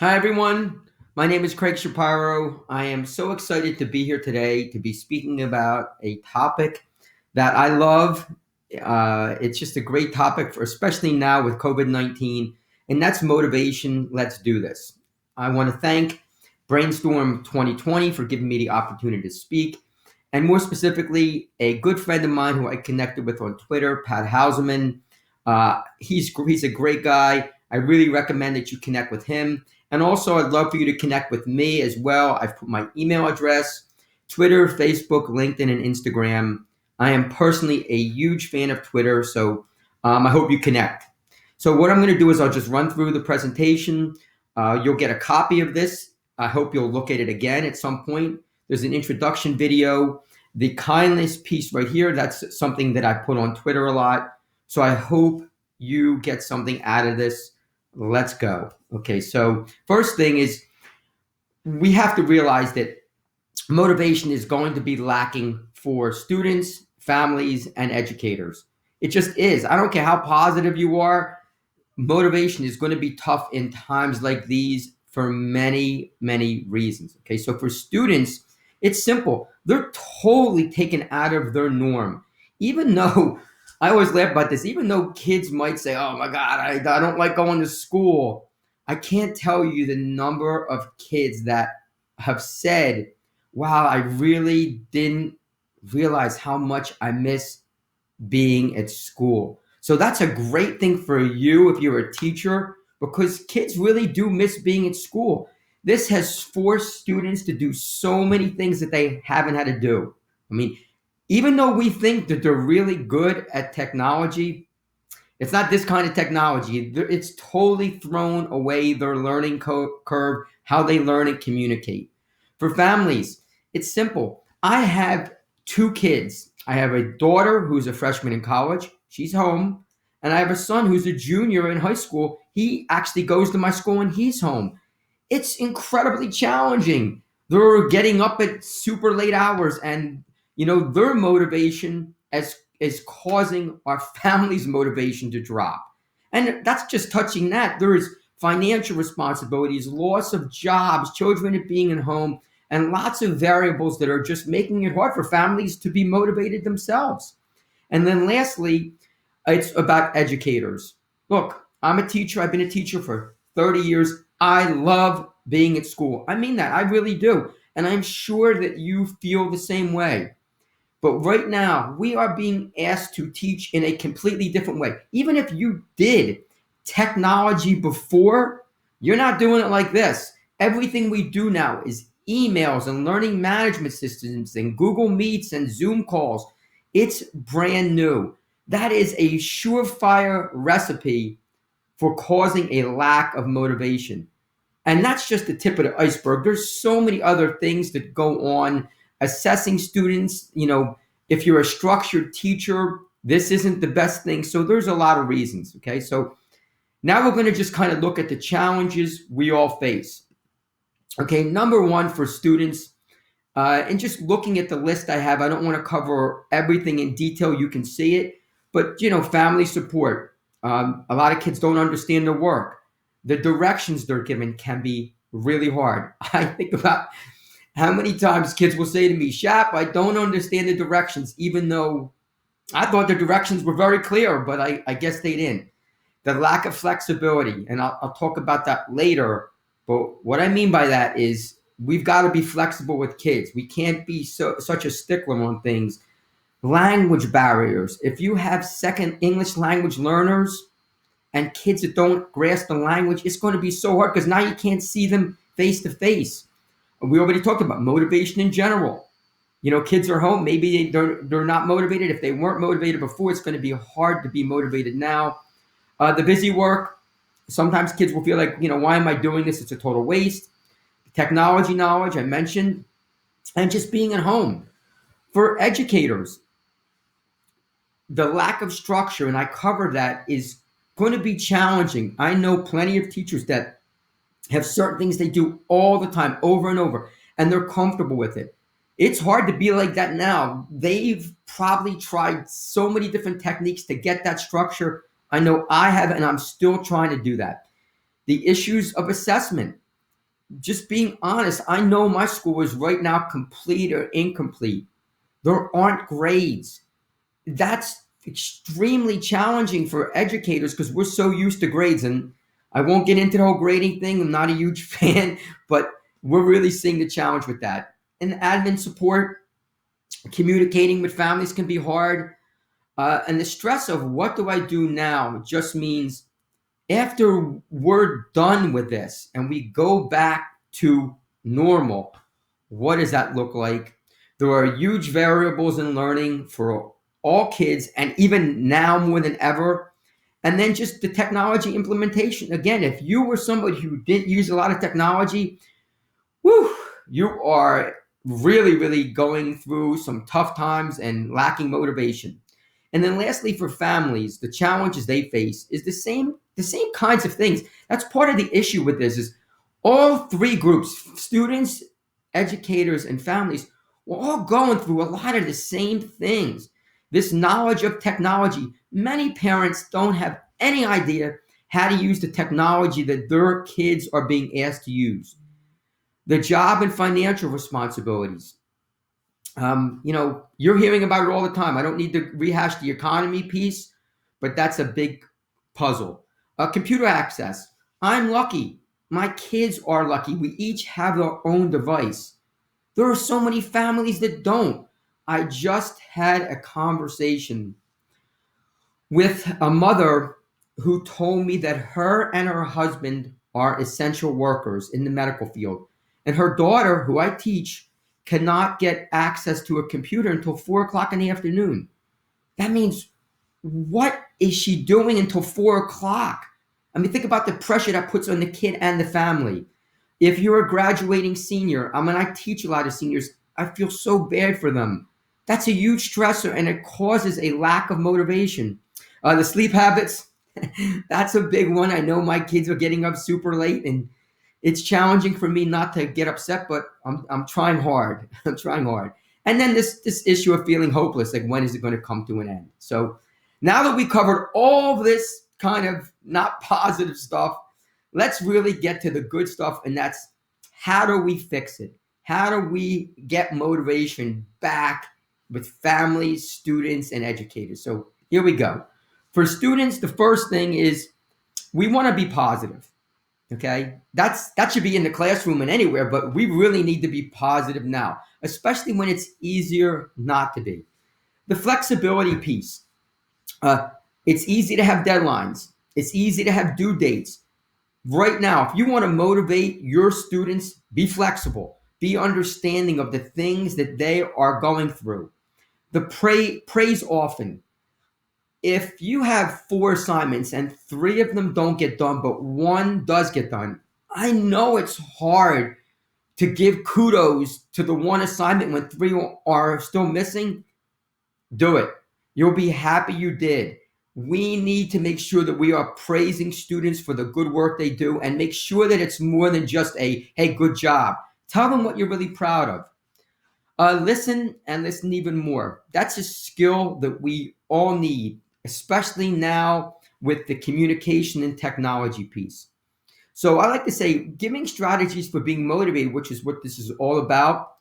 Hi, everyone. My name is Craig Shapiro. I am so excited to be here today to be speaking about a topic that I love. It's just a great topic for, especially now with COVID-19, and that's motivation. Let's do this. I want to thank Brainstorm 2020 for giving me the opportunity to speak, and more specifically, a good friend of mine who I connected with on Twitter, Pat Hauserman. He's a great guy. I really recommend that you connect with him. And also, I'd love for you to connect with me as well. I've put my email address, Twitter, Facebook, LinkedIn, and Instagram. I am personally a huge fan of Twitter, so I hope you connect. So what I'm going to do is I'll just run through the presentation. You'll get a copy of this. I hope you'll look at it again at some point. There's an introduction video. The kindness piece right here, that's something that I put on Twitter a lot. So I hope you get something out of this. Let's go. Okay, so first thing is we have to realize that motivation is going to be lacking for students, families, and educators. It just is. I don't care how positive you are, motivation is going to be tough in times like these for many, many reasons. Okay, so for students, it's simple. They're totally taken out of their norm. Even though I always laugh about this, even though kids might say, oh my God, I don't like going to school. I can't tell you the number of kids that have said, wow, I really didn't realize how much I miss being at school. So that's a great thing for you if you're a teacher, because kids really do miss being at school. This has forced students to do so many things that they haven't had to do. I mean, even though we think that they're really good at technology, it's not this kind of technology. It's totally thrown away their learning curve, how they learn and communicate. For families, it's simple. I have two kids. I have a daughter who's a freshman in college. She's home. And I have a son who's a junior in high school. He actually goes to my school and he's home. It's incredibly challenging. They're getting up at super late hours, and their motivation is causing our family's motivation to drop. And that's just touching that. There is financial responsibilities, loss of jobs, children being at home, and lots of variables that are just making it hard for families to be motivated themselves. And then lastly, it's about educators. Look, I'm a teacher. I've been a teacher for 30 years. I love being at school. I mean that. I really do. And I'm sure that you feel the same way. But right now, we are being asked to teach in a completely different way. Even if you did technology before, you're not doing it like this. Everything we do now is emails and learning management systems and Google Meets and Zoom calls. It's brand new. That is a surefire recipe for causing a lack of motivation. And that's just the tip of the iceberg. There's so many other things that go on. Assessing students, if you're a structured teacher, this isn't the best thing. So there's a lot of reasons. Okay, so now we're going to just kind of look at the challenges we all face. Okay, number one for students, and just looking at the list I have, I don't want to cover everything in detail. You can see it, but family support. A lot of kids don't understand their work. The directions they're given can be really hard. I think about how many times kids will say to me, Shap, I don't understand the directions, even though I thought the directions were very clear, but I guess they didn't. The lack of flexibility, and I'll talk about that later. But what I mean by that is we've got to be flexible with kids. We can't be such a stickler on things. Language barriers. If you have second English language learners and kids that don't grasp the language, it's going to be so hard because now you can't see them face to face. We already talked about motivation in general. Kids are home. Maybe they're not motivated. If they weren't motivated before, it's going to be hard to be motivated now. The busy work. Sometimes kids will feel like, why am I doing this? It's a total waste. Technology knowledge, I mentioned, and just being at home. For educators, the lack of structure, and I covered that, is going to be challenging. I know plenty of teachers that have certain things they do all the time, over and over, and they're comfortable with it. It's hard to be like that now. They've probably tried so many different techniques to get that structure. I know I have, and I'm still trying to do that. The issues of assessment. just being honest, I know my school is right now complete or incomplete. There aren't grades. That's extremely challenging for educators because we're so used to grades. And I won't get into the whole grading thing. I'm not a huge fan, but we're really seeing the challenge with that. And admin support, communicating with families can be hard. And the stress of what do I do now just means after we're done with this and we go back to normal, what does that look like? There are huge variables in learning for all kids, and even now more than ever. And then just the technology implementation. Again, if you were somebody who didn't use a lot of technology, whew, you are really, really going through some tough times and lacking motivation. And then lastly, for families, the challenges they face is the same kinds of things. That's part of the issue with this is all three groups, students, educators, and families, we're all going through a lot of the same things. This knowledge of technology, many parents don't have any idea how to use the technology that their kids are being asked to use. The job and financial responsibilities. You're hearing about it all the time. I don't need to rehash the economy piece, but that's a big puzzle. Computer access. I'm lucky. My kids are lucky. We each have our own device. There are so many families that don't. I just had a conversation with a mother who told me that her and her husband are essential workers in the medical field. And her daughter, who I teach, cannot get access to a computer until 4 o'clock in the afternoon. That means, what is she doing until 4 o'clock? I mean, think about the pressure that puts on the kid and the family. If you're a graduating senior, I teach a lot of seniors, I feel so bad for them. That's a huge stressor and it causes a lack of motivation. The sleep habits, that's a big one. I know my kids are getting up super late and it's challenging for me not to get upset, but I'm trying hard. I'm trying hard. And then this issue of feeling hopeless, like when is it going to come to an end? So now that we covered all this kind of not positive stuff, let's really get to the good stuff, and that's how do we fix it? How do we get motivation back with families, students, and educators? So here we go. For students, the first thing is we want to be positive. Okay, that should be in the classroom and anywhere, but we really need to be positive now, especially when it's easier not to be. The flexibility piece. It's easy to have deadlines. It's easy to have due dates. Right now, if you want to motivate your students, be flexible, be understanding of the things that they are going through. The praise often. If you have 4 assignments and 3 of them don't get done, but 1 does get done, I know it's hard to give kudos to the 1 assignment when 3 are still missing. Do it. You'll be happy you did. We need to make sure that we are praising students for the good work they do and make sure that it's more than just a, hey, good job. Tell them what you're really proud of. Listen and listen even more. That's a skill that we all need, especially now with the communication and technology piece. So I like to say giving strategies for being motivated, which is what this is all about.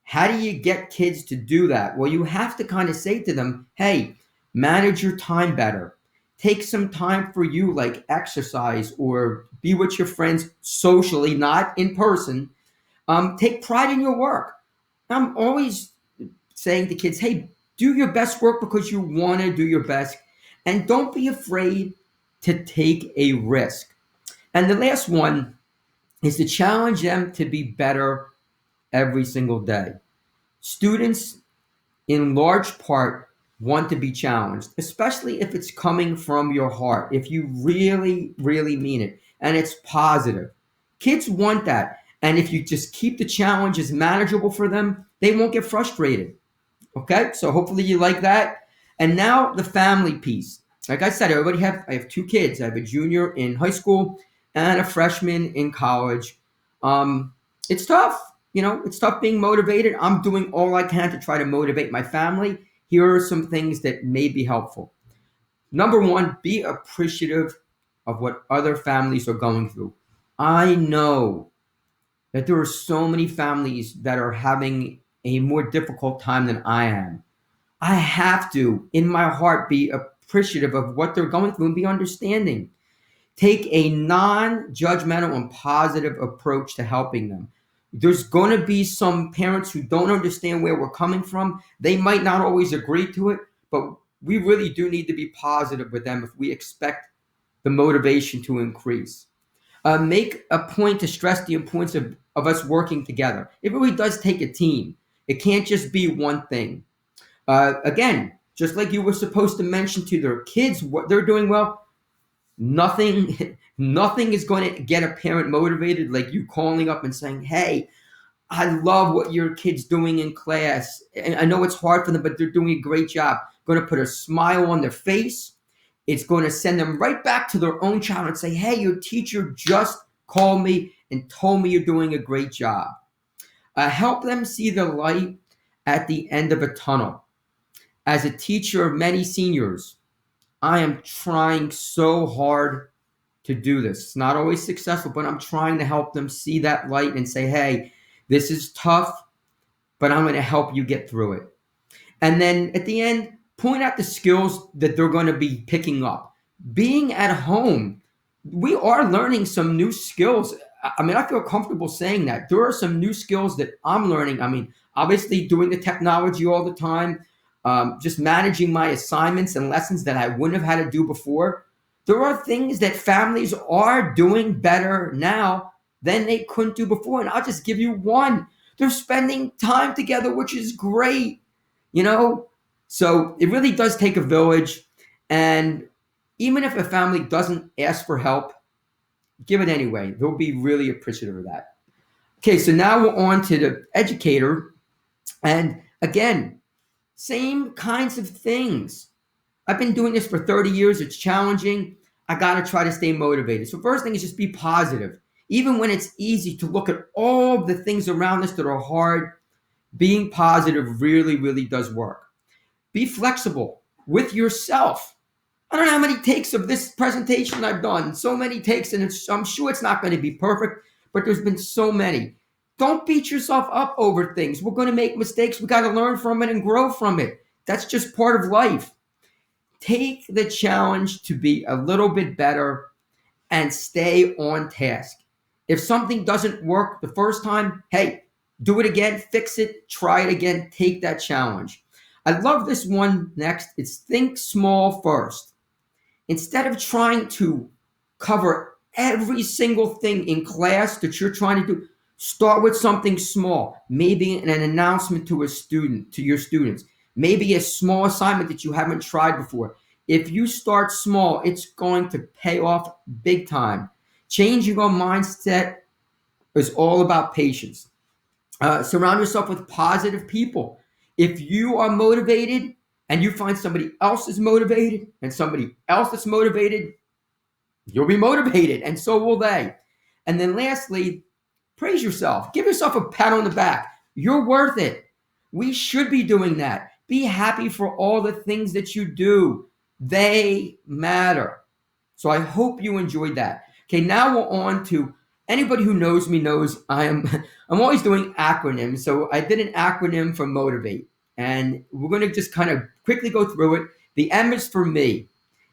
How do you get kids to do that? Well, you have to kind of say to them, hey, manage your time better. Take some time for you, like exercise or be with your friends socially, not in person. Take pride in your work. I'm always saying to kids, hey, do your best work because you want to do your best. And don't be afraid to take a risk. And the last one is to challenge them to be better every single day. Students, in large part, want to be challenged, especially if it's coming from your heart, if you really, really mean it, and it's positive. Kids want that. And if you just keep the challenges manageable for them, they won't get frustrated. Okay, so hopefully you like that. And now the family piece. Like I said, I have 2 kids. I have a junior in high school and a freshman in college. It's tough. It's tough being motivated. I'm doing all I can to try to motivate my family. Here are some things that may be helpful. Number 1, be appreciative of what other families are going through. I know that there are so many families that are having a more difficult time than I am. I have to, in my heart, be appreciative of what they're going through and be understanding. Take a non-judgmental and positive approach to helping them. There's going to be some parents who don't understand where we're coming from. They might not always agree to it, but we really do need to be positive with them if we expect the motivation to increase. Make a point to stress the importance of us working together. It really does take a team. It can't just be one thing. Again, just like you were supposed to mention to their kids what they're doing well, nothing is going to get a parent motivated like you calling up and saying, hey, I love what your kid's doing in class. And I know it's hard for them, but they're doing a great job. Going to put a smile on their face. It's going to send them right back to their own child and say, hey, your teacher just called me and told me you're doing a great job. Help them see the light at the end of a tunnel. As a teacher of many seniors, I am trying so hard to do this. It's not always successful, but I'm trying to help them see that light and say, hey, this is tough, but I'm going to help you get through it. And then at the end, point out the skills that they're going to be picking up. Being at home, we are learning some new skills. I mean, I feel comfortable saying that. There are some new skills that I'm learning. I mean, obviously doing the technology all the time, just managing my assignments and lessons that I wouldn't have had to do before. There are things that families are doing better now than they couldn't do before. And I'll just give you one. They're spending time together, which is great, you know? So it really does take a village. And even if a family doesn't ask for help, give it anyway. They'll be really appreciative of that. Okay, so now we're on to the educator. And again, same kinds of things. I've been doing this for 30 years. It's challenging. I got to try to stay motivated. So first thing is just be positive. Even when it's easy to look at all the things around us that are hard, being positive really, really does work. Be flexible with yourself. I don't know how many takes of this presentation I've done. So many takes, and I'm sure it's not going to be perfect, but there's been so many. Don't beat yourself up over things. We're going to make mistakes. We got to learn from it and grow from it. That's just part of life. Take the challenge to be a little bit better and stay on task. If something doesn't work the first time, hey, do it again, fix it, try it again, take that challenge. I love this one next. It's think small first. Instead of trying to cover every single thing in class that you're trying to do, start with something small, maybe an announcement to your students, maybe a small assignment that you haven't tried before. If you start small, it's going to pay off big time. Changing your mindset is all about patience. Surround yourself with positive people. If you are motivated and you find somebody else is motivated and somebody else is motivated, you'll be motivated and so will they. And then lastly, praise yourself. Give yourself a pat on the back. You're worth it. We should be doing that. Be happy for all the things that you do. They matter. So I hope you enjoyed that. Okay, now we're on to anybody who knows me knows I'm always doing acronyms. So I did an acronym for motivate. And we're going to just kind of quickly go through it. The M is for me.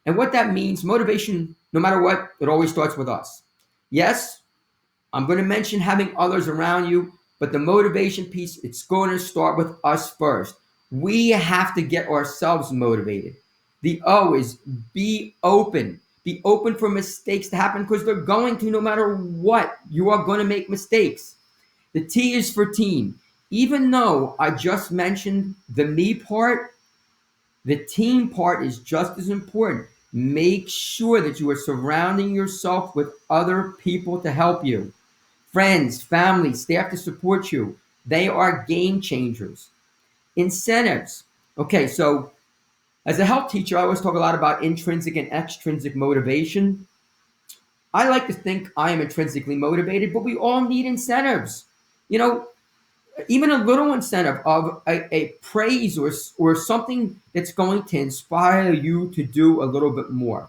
And what that means, motivation, no matter what, it always starts with us. Yes, I'm going to mention having others around you, but the motivation piece, it's going to start with us first. We have to get ourselves motivated. The O is be open. Be open for mistakes to happen because they're going to no matter what. You are going to make mistakes. The T is for team. Even though I just mentioned the me part, the team part is just as important. Make sure that you are surrounding yourself with other people to help you. Friends, family, staff to support you. They are game changers. Incentives. Okay, so as a health teacher, I always talk a lot about intrinsic and extrinsic motivation. I like to think I am intrinsically motivated, but we all need incentives. You know, even a little incentive of a praise or something that's going to inspire you to do a little bit more.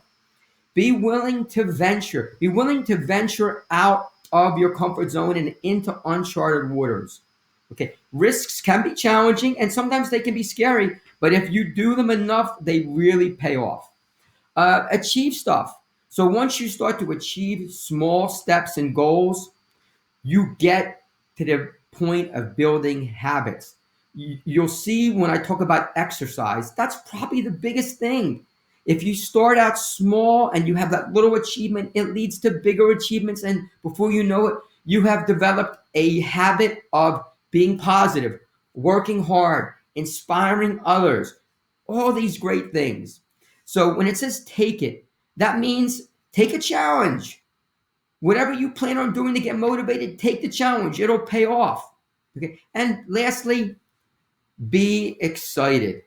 Be willing to venture. Be willing to venture out of your comfort zone and into uncharted waters. Okay, risks can be challenging and sometimes they can be scary, but if you do them enough, they really pay off. Achieve stuff. So once you start to achieve small steps and goals, you get to the point of building habits. You'll see when I talk about exercise, that's probably the biggest thing. If you start out small and you have that little achievement, it leads to bigger achievements. And before you know it, you have developed a habit of being positive, working hard, inspiring others, all these great things. So when it says take it, that means take a challenge. Whatever you plan on doing to get motivated, take the challenge. It'll pay off. Okay. And lastly, be excited.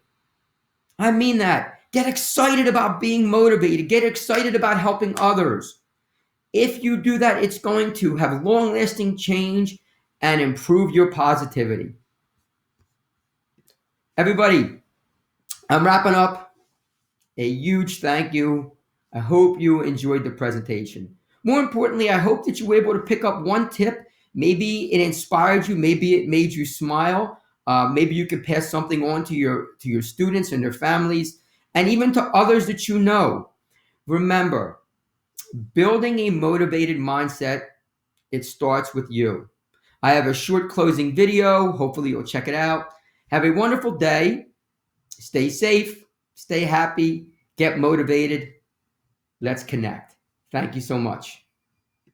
I mean that. Get excited about being motivated. Get excited about helping others. If you do that, it's going to have long lasting change and improve your positivity. Everybody, I'm wrapping up. A huge thank you. I hope you enjoyed the presentation. More importantly, I hope that you were able to pick up one tip. Maybe it inspired you. Maybe it made you smile. Maybe you could pass something on to your students and their families, and even to others that you know. Remember, building a motivated mindset, it starts with you. I have a short closing video. Hopefully, you'll check it out. Have a wonderful day. Stay safe. Stay happy. Get motivated. Let's connect. Thank you so much.